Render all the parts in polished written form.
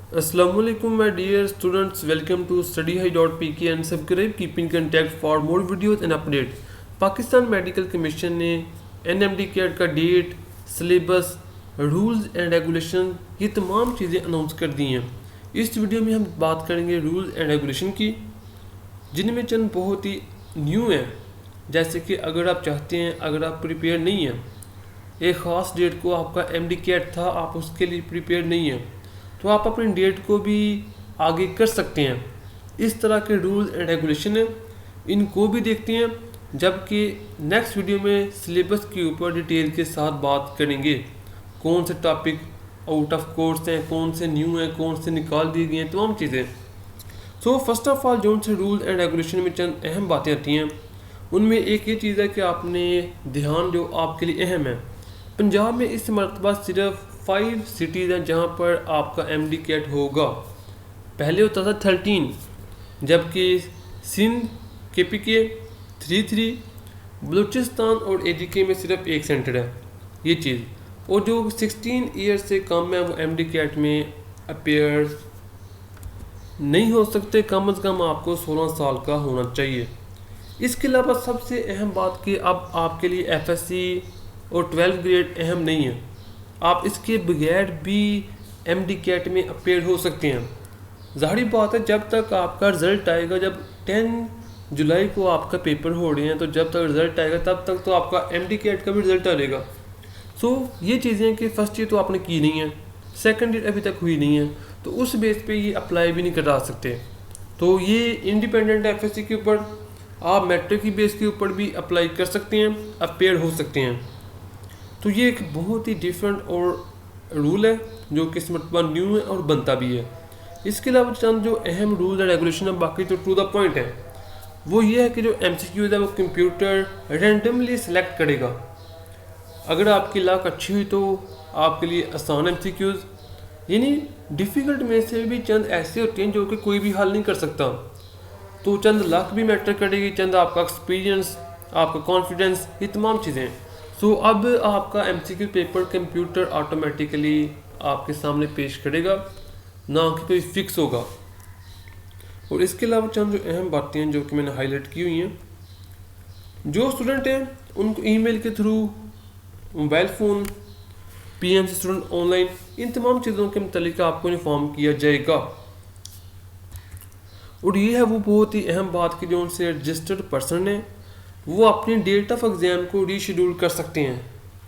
Assalamualaikum my dear students, welcome to STUDYHIGH.Pk and subscribe, keep in contact for more videos and updates। Pakistan medical commission ने NMDCAT का date, syllabus, rules and regulation ये तमाम चीज़ें announce कर दी हैं। इस video में हम बात करेंगे रूल्स एंड रेगुलेशन की, जिनमें चंद बहुत ही न्यू हैं। जैसे कि अगर आप चाहते हैं, अगर आप प्रिपेयर नहीं हैं, एक ख़ास डेट को आपका MDCAT था, आप उसके लिए प्रिपेयर नहीं हैं, तो आप अपनी डेट को भी आगे कर सकते हैं। इस तरह के रूल्स एंड रेगुलेशन हैं, इनको भी देखते हैं। जबकि नेक्स्ट वीडियो में सिलेबस के ऊपर डिटेल के साथ बात करेंगे, कौन से टॉपिक आउट ऑफ कोर्स हैं, कौन से न्यू हैं, कौन से निकाल दिए गए हैं, तमाम चीज़ें। सो फर्स्ट ऑफ ऑल जो से रूल्स एंड रेगुलेशन में चंद अहम बातें आती हैं, उनमें एक ये चीज़ है कि आपने ध्यान जो आपके लिए अहम है, पंजाब में इस मरतबा सिर्फ 5 सिटीज़ हैं जहाँ पर आपका MDCAT होगा। पहले होता था 13, जबकि सिंध KPK 3, बलूचिस्तान और AGK में सिर्फ एक सेंटर है ये चीज़। और जो 16 ईयर से कम है वो MDCAT में अपेयर नहीं हो सकते, कम से कम आपको 16 साल का होना चाहिए। इसके अलावा सबसे अहम बात कि अब आपके लिए FSc और 12th ग्रेड अहम नहीं है, आप इसके बगैर भी MDCAT में अपेयर हो सकते हैं। ज़ाहिर बात है, जब तक आपका रिज़ल्ट आएगा, जब 10 जुलाई को आपका पेपर हो रहे हैं, तो जब तक रिज़ल्ट आएगा तब तक तो आपका MDCAT का भी रिज़ल्ट आएगा। सो ये चीज़ें कि फर्स्ट ईयर तो आपने की नहीं है, सेकंड ईयर अभी तक हुई नहीं है, तो उस बेस पे ये अप्लाई भी नहीं करा सकते। तो ये इंडिपेंडेंट FSc के ऊपर, आप मैट्रिक की बेस के ऊपर भी अप्लाई कर सकते हैं, अपेयर हो सकते हैं। तो ये एक बहुत ही डिफरेंट और रूल है जो कि इस मरतबा न्यू है और बनता भी है। इसके अलावा चंद जो अहम रूल एंड रेगुलेशन है, बाकी तो टू द पॉइंट है, वो ये है कि जो MCQS है वो कंप्यूटर रैंडमली सेलेक्ट करेगा। अगर आपकी लक अच्छी हुई तो आपके लिए आसान MCQS, यानी डिफ़िकल्ट में से भी चंद ऐसे होते हैं जो कि कोई भी हल नहीं कर सकता। तो चंद लक भी मैटर करेगी, चंद आपका एक्सपीरियंस, आपका कॉन्फिडेंस, ये तमाम चीज़ें। सो अब आपका MCQ पेपर कंप्यूटर ऑटोमेटिकली आपके सामने पेश करेगा, ना कि कोई फिक्स होगा। और इसके अलावा चंद जो अहम बातें हैं जो कि मैंने हाईलाइट की हुई हैं, जो स्टूडेंट हैं उनको ईमेल के through, mobile phone, PMC student online, इन तमाम चीज़ों के मतलब आपको इन्फॉर्म किया जाएगा। और ये है वो बहुत ही अहम बात कि जो उनसे रजिस्टर्ड पर्सन है वो अपनी डेट ऑफ एग्ज़ाम को रीशेड्यूल कर सकते हैं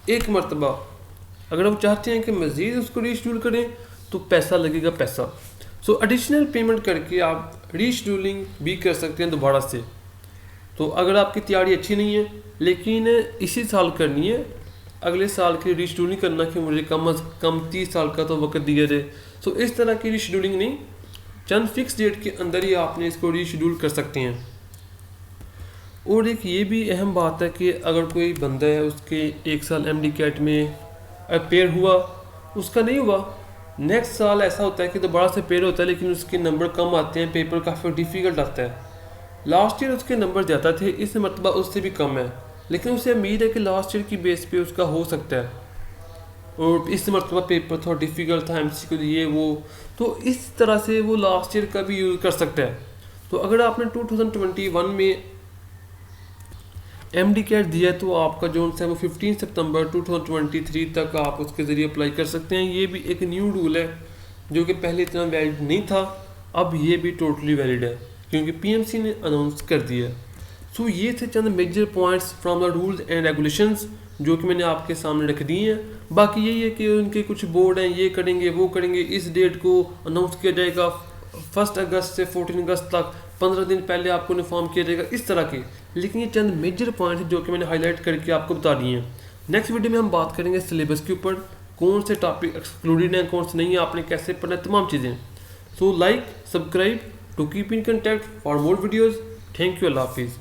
एक मरतबा। अगर वो चाहते हैं कि मज़ीद उसको रीशेड्यूल करें तो पैसा लगेगा, पैसा। सो एडिशनल पेमेंट करके आप रीशेड्यूलिंग भी कर सकते हैं दोबारा से। तो अगर आपकी तैयारी अच्छी नहीं है लेकिन इसी साल करनी है, अगले साल की रीशेड्यूल नहीं करना कि मुझे कम अज़ कम 30 साल का तो वक्त दिया जाए। सो इस तरह की रीशेड्यूलिंग नहीं, चंद फिक्स डेट के अंदर ही आपने इसको रीशेड्यूल कर सकते हैं। और एक ये भी अहम बात है कि अगर कोई बंदा है उसके 1 साल MDCAT में अपेयर हुआ, उसका नहीं हुआ, नेक्स्ट साल ऐसा होता है कि दोबारा से अपेयर होता है लेकिन उसके नंबर कम आते हैं, पेपर काफ़ी डिफ़िकल्ट आता है। लास्ट ईयर उसके नंबर ज़्यादा थे, इस मरतबा उससे भी कम है, लेकिन उसे उम्मीद है कि लास्ट ईयर की बेस पे उसका हो सकता है। और इस मरतबा पेपर थोड़ा डिफ़िकल्ट था, MCQ ये वो, तो इस तरह से वो लास्ट ईयर का भी यूज़ कर सकता है। तो अगर आपने 2021 में MDCAT दिया तो आपका जो है वो 15 सितंबर 2023 तक आप उसके ज़रिए अप्लाई कर सकते हैं। ये भी एक न्यू रूल है जो कि पहले इतना वैलिड नहीं था, अब ये भी टोटली वैलिड है क्योंकि PMC ने अनाउंस कर दिया। सो ये थे चंद major points from the rules and regulations जो कि मैंने आपके सामने रख दिए हैं। बाकी यही है कि उनके कुछ बोर्ड हैं, ये करेंगे वो करेंगे, इस डेट को अनाउंस किया जाएगा 1 अगस्त से 14 अगस्त तक, 15 दिन पहले आपको इन्फॉर्म किया जाएगा, इस तरह के। लेकिन ये चंद मेजर पॉइंट जो कि मैंने हाईलाइट करके आपको बता दिए हैं। नेक्स्ट वीडियो में हम बात करेंगे सिलेबस के ऊपर, कौन से टॉपिक एक्सक्लूडेड हैं, कौन से नहीं है, आपने कैसे पढ़ना है, तमाम चीज़ें। So like, subscribe to keep in contact for more videos. Thank you, अल्लाह हाफिज़।